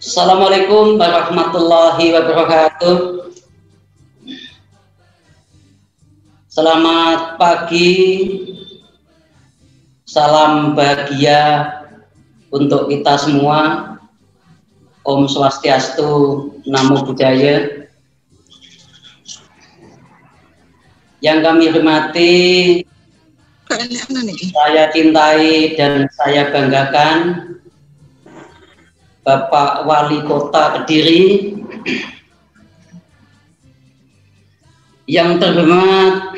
Assalamualaikum warahmatullahi wabarakatuh. Selamat pagi, salam bahagia untuk kita semua. Om Swastiastu, Namo Buddhaya. Yang kami hormati, saya cintai dan saya banggakan Bapak Wali Kota Kediri, yang terhormat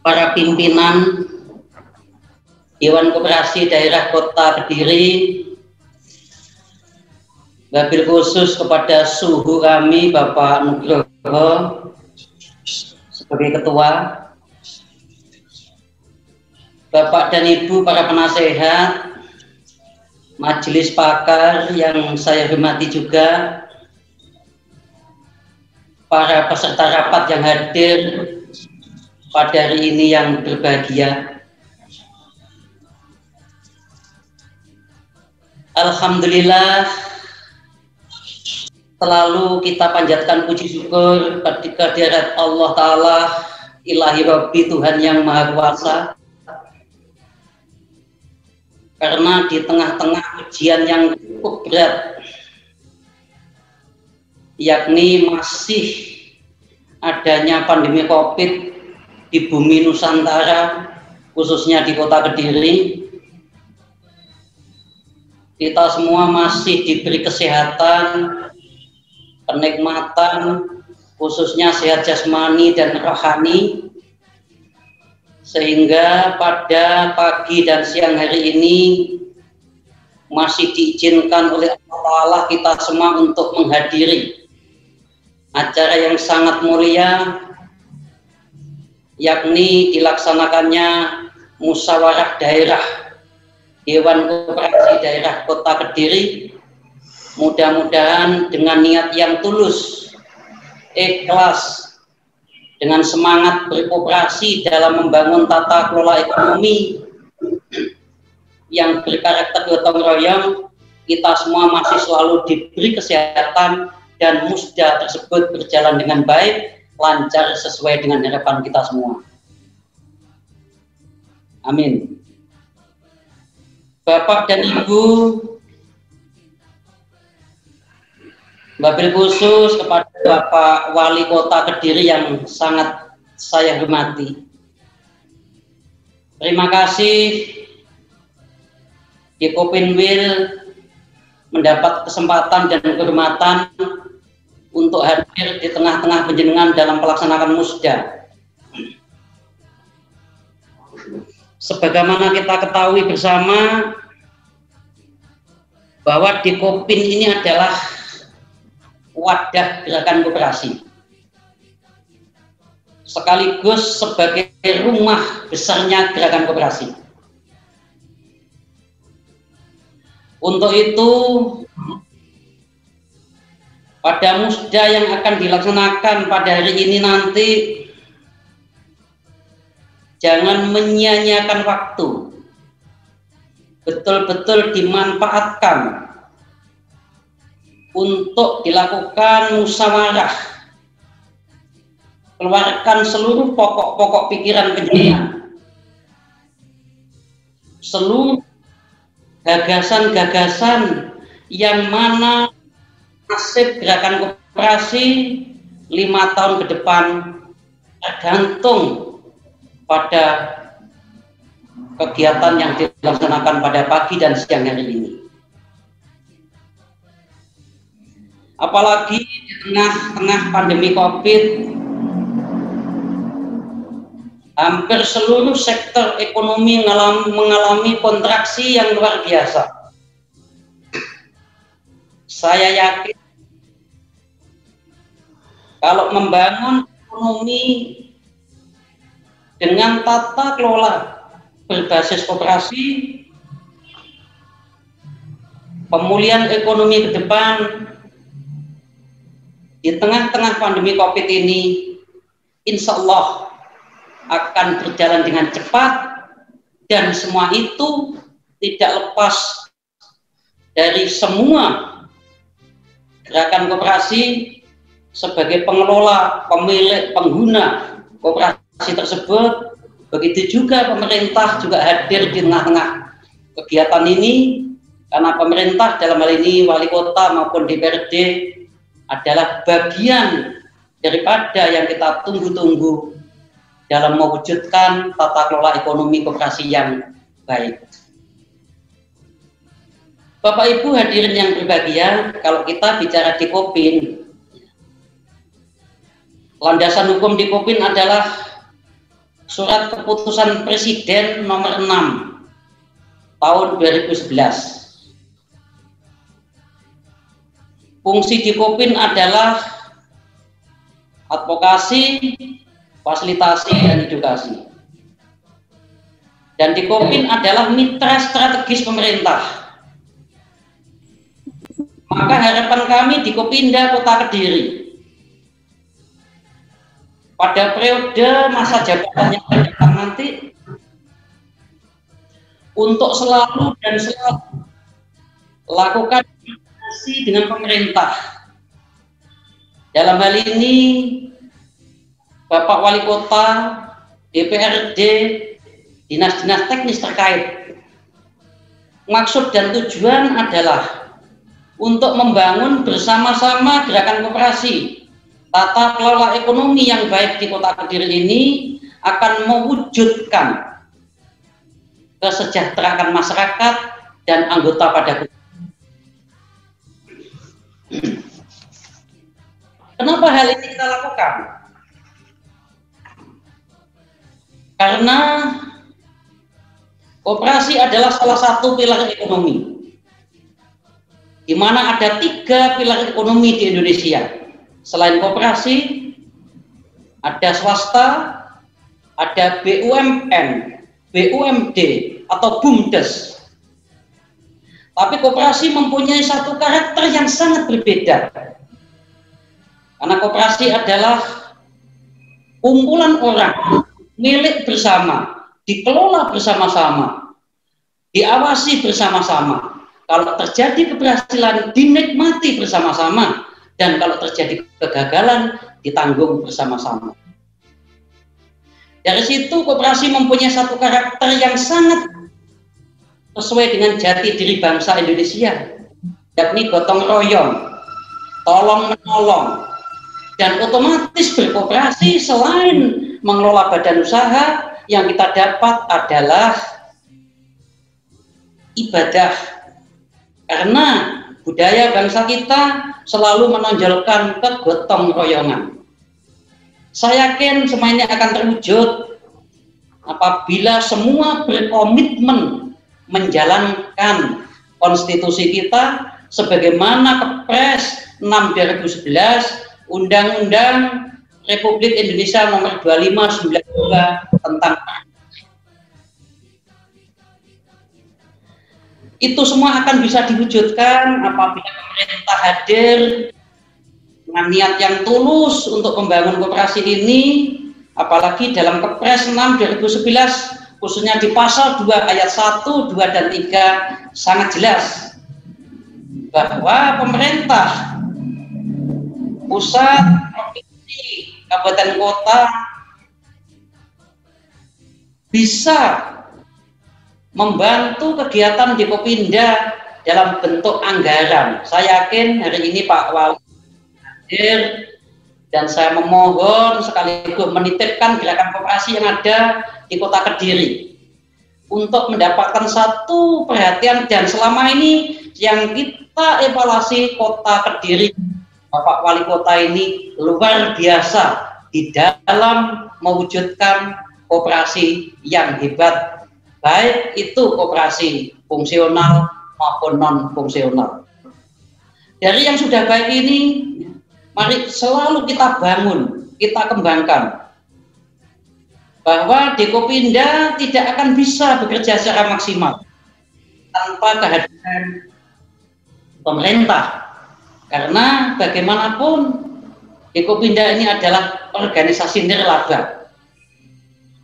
para pimpinan Dewan Koperasi Daerah Kota Kediri, wabil khusus kepada suhu kami Bapak Nugroho sebagai ketua, Bapak dan Ibu para penasehat, majelis pakar yang saya hormati juga, para peserta rapat yang hadir pada hari ini yang berbahagia. Alhamdulillah, selalu kita panjatkan puji syukur ketika kehadirat Allah Ta'ala, Ilahi Rabbi, Tuhan yang Maha Kuasa, karena di tengah-tengah ujian yang cukup berat, yakni masih adanya pandemi COVID di bumi Nusantara, khususnya di Kota Kediri, kita semua masih diberi kesehatan, kenikmatan, khususnya sehat jasmani dan rohani, sehingga pada pagi dan siang hari ini masih diizinkan oleh Allah kita semua untuk menghadiri acara yang sangat mulia, yakni dilaksanakannya musyawarah daerah Dewan Koperasi Daerah Kota Kediri. Mudah-mudahan dengan niat yang tulus, ikhlas, dengan semangat berkooperasi dalam membangun tata kelola ekonomi yang berkarakter gotong royong, kita semua masih selalu diberi kesehatan dan musda tersebut berjalan dengan baik, lancar sesuai dengan harapan kita semua. Amin. Bapak dan Ibu, wabil khusus kepada Bapak Wali Kota Kediri yang sangat saya hormati. Terima kasih di Kopinwil mendapat kesempatan dan kehormatan untuk hadir di tengah-tengah panjenengan dalam pelaksanaan musda. Sebagaimana kita ketahui bersama bahwa di Kopin ini adalah wadah gerakan koperasi, sekaligus sebagai rumah besarnya gerakan koperasi. Untuk itu, pada musda yang akan dilaksanakan pada hari ini nanti, jangan menyia-nyiakan waktu, betul-betul dimanfaatkan untuk dilakukan musyawarah, keluarkan seluruh pokok-pokok pikiran penjenengan, seluruh gagasan-gagasan yang mana nasib gerakan koperasi 5 tahun ke depan tergantung pada kegiatan yang dilaksanakan pada pagi dan siang hari ini. Apalagi di tengah-tengah pandemi COVID, hampir seluruh sektor ekonomi mengalami kontraksi yang luar biasa. Saya yakin kalau membangun ekonomi dengan tata kelola berbasis koperasi, pemulihan ekonomi ke depan di tengah-tengah pandemi COVID ini, insya Allah akan berjalan dengan cepat, dan semua itu tidak lepas dari semua gerakan koperasi sebagai pengelola, pemilik, pengguna koperasi tersebut. Begitu juga pemerintah juga hadir di tengah-tengah kegiatan ini, karena pemerintah dalam hal ini wali kota maupun DPRD adalah bagian daripada yang kita tunggu-tunggu dalam mewujudkan tata kelola ekonomi koperasi yang baik. Bapak Ibu hadirin yang berbahagia, kalau kita bicara di Kopin, landasan hukum di Kopin adalah Surat Keputusan Presiden nomor 6 tahun 2011. Fungsi di Kopin adalah advokasi, fasilitasi, dan edukasi. Dan di Kopin adalah mitra strategis pemerintah. Maka harapan kami di Kopinda Kota Kediri pada periode masa jabatan yang akan datang nanti untuk selalu lakukan komunikasi dengan pemerintah. Dalam hal ini Bapak Wali Kota, DPRD, dinas-dinas teknis terkait. Maksud dan tujuan adalah untuk membangun bersama-sama gerakan koperasi. Tata kelola ekonomi yang baik di Kota Kediri ini akan mewujudkan kesejahteraan masyarakat dan anggota pada Kenapa hal ini kita lakukan? Karena koperasi adalah salah satu pilar ekonomi, di mana ada 3 pilar ekonomi di Indonesia. Selain koperasi, ada swasta, ada BUMN, BUMD, atau BUMDes. Tapi koperasi mempunyai satu karakter yang sangat berbeda. Karena koperasi adalah kumpulan orang, milik bersama, dikelola bersama-sama, diawasi bersama-sama. Kalau terjadi keberhasilan, dinikmati bersama-sama. Dan kalau terjadi kegagalan, ditanggung bersama-sama. Dari situ koperasi mempunyai satu karakter yang sangat sesuai dengan jati diri bangsa Indonesia, yakni gotong royong, tolong menolong, dan otomatis berkoperasi selain mengelola badan usaha, yang kita dapat adalah ibadah. Karena budaya bangsa kita selalu menonjolkan kegotong royongan. Saya yakin semua ini akan terwujud apabila semua berkomitmen menjalankan konstitusi kita sebagaimana Kepres 6 2011, Undang-Undang Republik Indonesia nomor 2592 tentang itu semua akan bisa diwujudkan apabila pemerintah hadir dengan niat yang tulus untuk membangun koperasi ini, apalagi dalam Kepres 6 2011 khususnya di pasal 2 ayat 1, 2, dan 3 sangat jelas bahwa pemerintah pusat, provinsi, kabupaten, kota bisa membantu kegiatan di Kopinda dalam bentuk anggaran. Saya yakin hari ini Pak Wali hadir dan saya memohon sekaligus menitipkan gerakan koperasi yang ada di Kota Kediri untuk mendapatkan satu perhatian, dan selama ini yang kita evaluasi Kota Kediri, Bapak Wali Kota ini luar biasa di dalam mewujudkan koperasi yang hebat, baik itu koperasi fungsional maupun non-fungsional. Dari yang sudah baik ini, mari selalu kita bangun, kita kembangkan. Bahwa di Kopinda tidak akan bisa bekerja secara maksimal tanpa kehadiran pemerintah. Karena bagaimanapun di Kopinda ini adalah organisasi nirlaba.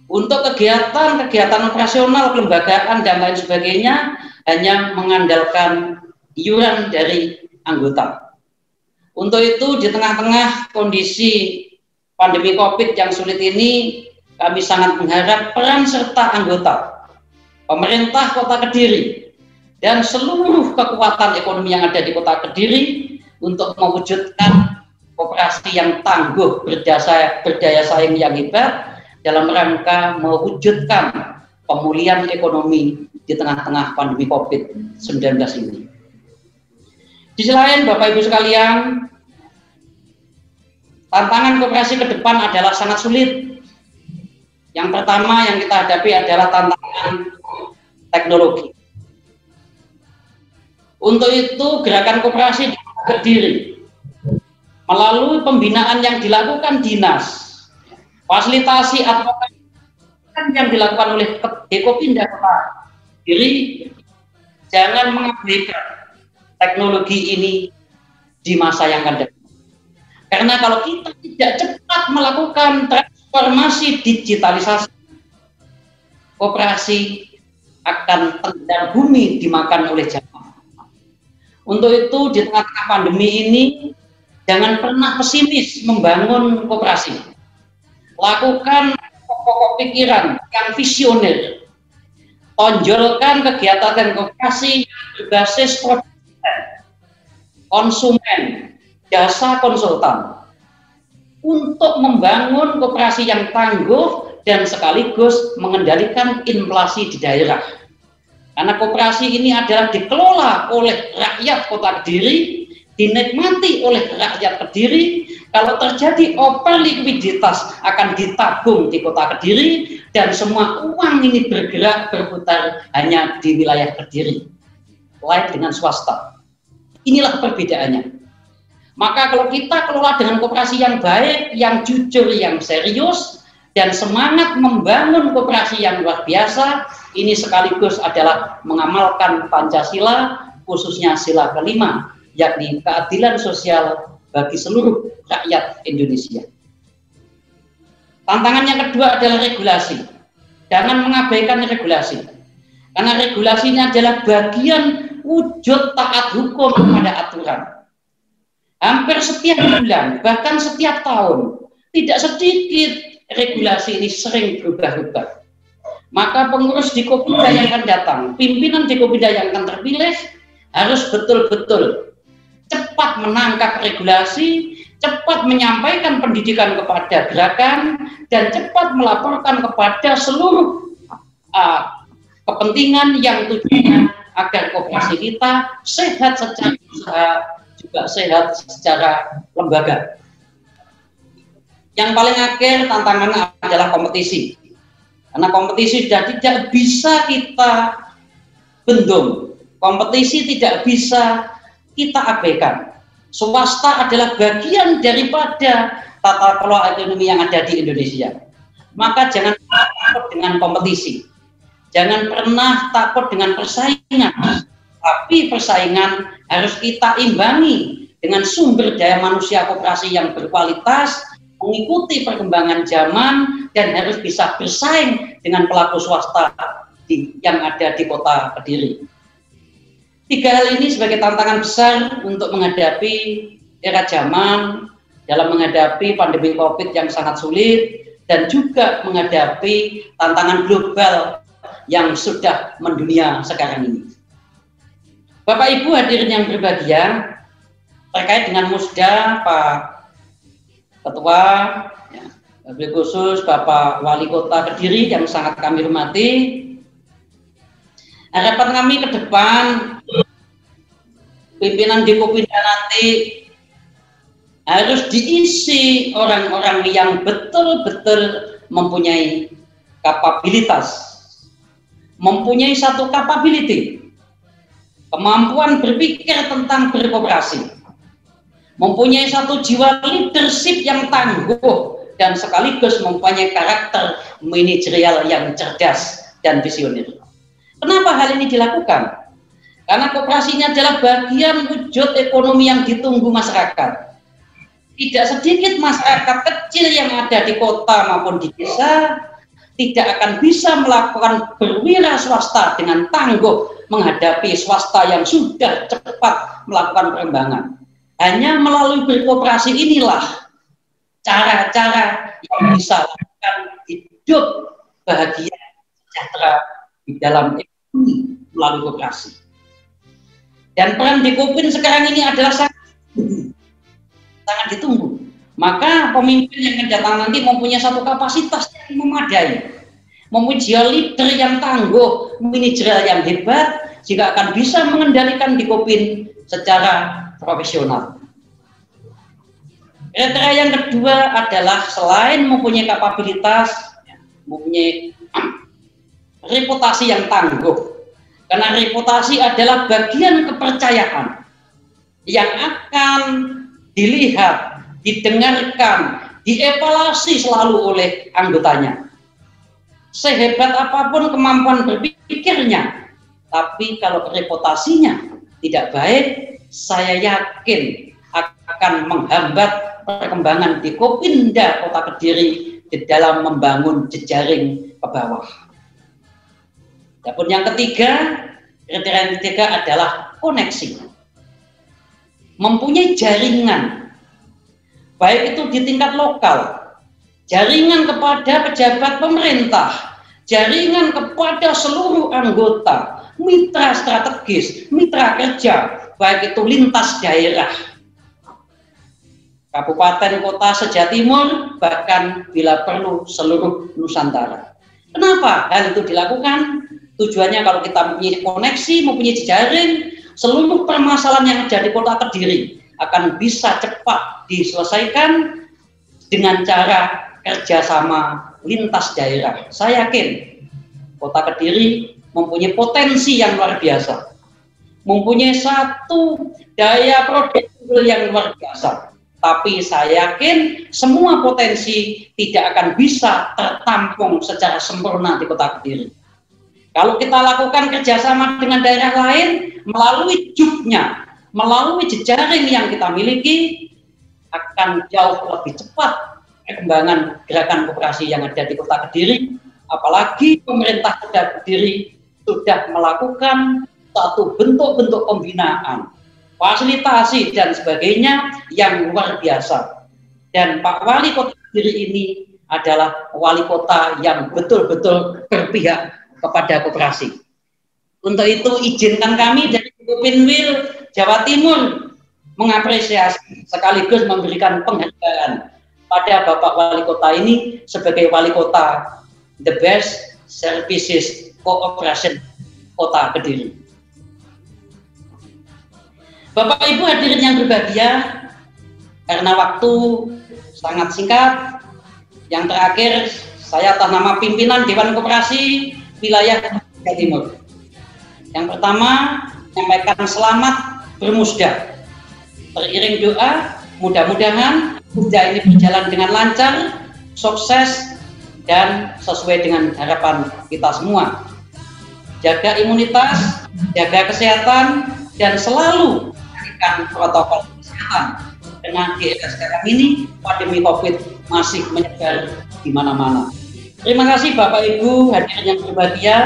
Untuk kegiatan operasional, kelembagaan, dan lain sebagainya hanya mengandalkan iuran dari anggota. Untuk itu di tengah-tengah kondisi pandemi COVID yang sulit ini, kami sangat mengharap peran serta anggota, pemerintah Kota Kediri, dan seluruh kekuatan ekonomi yang ada di Kota Kediri untuk mewujudkan koperasi yang tangguh, berdaya saing yang hebat dalam rangka mewujudkan pemulihan ekonomi di tengah-tengah pandemi COVID-19 ini. Di sisi lain, Bapak Ibu sekalian, tantangan koperasi ke depan adalah sangat sulit. Yang pertama yang kita hadapi adalah tantangan teknologi. Untuk itu, gerakan koperasi di Kediri melalui pembinaan yang dilakukan dinas, fasilitasi advokasi yang dilakukan oleh Dekopinda Kota Kediri, jangan mengabaikan teknologi ini di masa yang akan datang. Karena kalau kita tidak cepat melakukan transformasi digitalisasi, koperasi akan tenggelam bumi dimakan oleh zaman. Untuk itu di tengah-tengah pandemi ini jangan pernah pesimis membangun koperasi. Lakukan pokok pikiran yang visioner. Tonjolkan kegiatan koperasi yang berbasis produk konsumen, jasa konsultan untuk membangun koperasi yang tangguh dan sekaligus mengendalikan inflasi di daerah. Karena koperasi ini adalah dikelola oleh rakyat Kota Kediri, dinikmati oleh rakyat Kediri. Kalau terjadi over likuiditas akan ditabung di Kota Kediri dan semua uang ini bergerak berputar hanya di wilayah Kediri, lain dengan swasta. Inilah perbedaannya. Maka kalau kita kelola dengan koperasi yang baik, yang jujur, yang serius, dan semangat membangun koperasi yang luar biasa, ini sekaligus adalah mengamalkan Pancasila, khususnya sila kelima, yakni keadilan sosial bagi seluruh rakyat Indonesia. Tantangan yang kedua adalah regulasi. Jangan mengabaikan regulasi. Karena regulasinya adalah bagian wujud taat hukum pada aturan. Hampir setiap bulan, bahkan setiap tahun, tidak sedikit regulasi ini sering berubah-ubah. Maka pengurus Dekopinda yang akan datang, pimpinan Dekopinda yang akan terpilih, harus betul-betul cepat menangkap regulasi, cepat menyampaikan pendidikan kepada gerakan, dan cepat melaporkan kepada seluruh kepentingan yang tujuannya agar koperasi kita sehat secara usaha, juga sehat secara lembaga. Yang paling akhir tantangannya adalah kompetisi. Karena kompetisi sudah tidak bisa kita bendung. Kompetisi tidak bisa kita abaikan. Swasta adalah bagian daripada tata kelola ekonomi yang ada di Indonesia. Maka jangan takut dengan kompetisi. Jangan pernah takut dengan persaingan, tapi persaingan harus kita imbangi dengan sumber daya manusia koperasi yang berkualitas, mengikuti perkembangan zaman, dan harus bisa bersaing dengan pelaku swasta yang ada di Kota Kediri. Tiga hal ini sebagai tantangan besar untuk menghadapi era zaman, dalam menghadapi pandemi COVID yang sangat sulit, dan juga menghadapi tantangan global yang sudah mendunia sekarang ini. Bapak Ibu hadirin yang berbahagia, terkait dengan musda Pak Ketua, ya, wabil khusus Bapak Wali Kota Kediri yang sangat kami hormati, harapan kami ke depan pimpinan Dekopinda nanti harus diisi orang-orang yang betul-betul mempunyai kapabilitas, mempunyai satu capability, kemampuan berpikir tentang berkoperasi, mempunyai satu jiwa leadership yang tangguh, dan sekaligus mempunyai karakter manajerial yang cerdas dan visioner. Kenapa hal ini dilakukan? Karena koperasi ini adalah bagian wujud ekonomi yang ditunggu masyarakat. Tidak sedikit masyarakat kecil yang ada di kota maupun di desa tidak akan bisa melakukan berwira swasta dengan tangguh menghadapi swasta yang sudah cepat melakukan perkembangan. Hanya melalui berkooperasi inilah cara-cara yang bisa melakukan hidup bahagia sejahtera di dalam ekonomi melalui kooperasi. Dan peran Dikopin sekarang ini adalah sangat ditunggu. Maka pemimpin yang akan datang nanti mempunyai satu kapasitas yang memadai, mempunyai leader yang tangguh, manajer yang hebat, jika akan bisa mengendalikan Dikopin secara profesional. Kriteria yang kedua adalah selain mempunyai kapabilitas, mempunyai reputasi yang tangguh. Karena reputasi adalah bagian kepercayaan yang akan dilihat, didengarkan, dievaluasi selalu oleh anggotanya. Sehebat apapun kemampuan berpikirnya, tapi kalau reputasinya tidak baik, saya yakin akan menghambat perkembangan Dikopinda Kota Kediri di dalam membangun jejaring ke bawah. Adapun yang ketiga, kriteria yang ketiga adalah koneksi. Mempunyai jaringan, baik itu di tingkat lokal, jaringan kepada pejabat pemerintah, jaringan kepada seluruh anggota, mitra strategis, mitra kerja, baik itu lintas daerah, kabupaten, kota, se-Jatimur, bahkan bila perlu seluruh Nusantara. Kenapa hal itu dilakukan? Tujuannya kalau kita mempunyai koneksi, mempunyai jejaring, seluruh permasalahan yang ada di Kota Kediri akan bisa cepat diselesaikan dengan cara kerjasama lintas daerah. Saya yakin Kota Kediri mempunyai potensi yang luar biasa, mempunyai satu daya produktif yang luar biasa. Tapi saya yakin semua potensi tidak akan bisa tertampung secara sempurna di Kota Kediri. Kalau kita lakukan kerjasama dengan daerah lain, melalui juknya, melalui jejaring yang kita miliki, akan jauh lebih cepat perkembangan gerakan koperasi yang ada di Kota Kediri. Apalagi pemerintah Kota Kediri sudah melakukan satu bentuk-bentuk pembinaan, fasilitasi dan sebagainya yang luar biasa. Dan Pak Wali Kota Kediri ini adalah wali kota yang betul-betul berpihak kepada koperasi. Untuk itu izinkan kami dari Dikopinwil Jawa Timur mengapresiasi sekaligus memberikan penghargaan pada Bapak Wali Kota ini sebagai Wali Kota The Best Services Cooperation Kota Kediri. Bapak Ibu hadirin yang berbahagia, karena waktu sangat singkat, yang terakhir saya atas nama pimpinan Dewan Koperasi Wilayah Jawa Timur. Yang pertama, menyampaikan selamat bermusda. Beriring doa, mudah-mudahan musda ini berjalan dengan lancar, sukses, dan sesuai dengan harapan kita semua. Jaga imunitas, jaga kesehatan, dan selalu melakukan protokol kesehatan. Karena di era sekarang ini, pandemi COVID masih menyebar di mana-mana. Terima kasih Bapak Ibu hadirin yang berbahagia.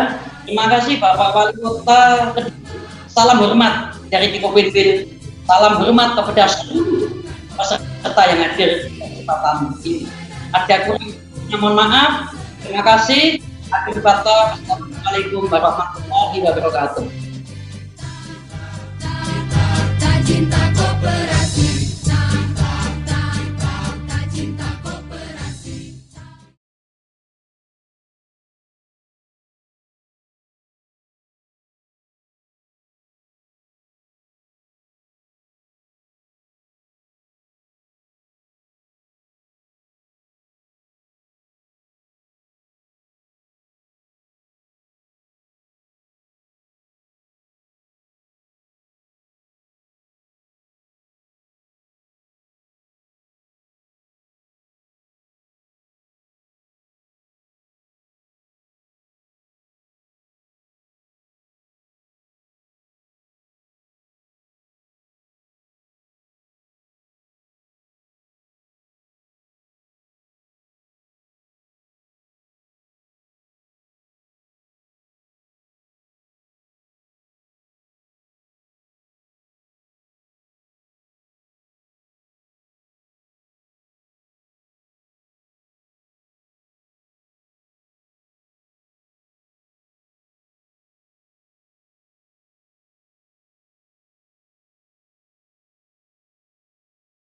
Terima kasih Bapak Wali Kota Kediri. Salam hormat dari Dikopinwil. Salam hormat kepada seluruh peserta yang hadir di kesempatan ini. Ada kurangnya mohon maaf. Terima kasih. Akhir kata, Assalamualaikum warahmatullahi wabarakatuh.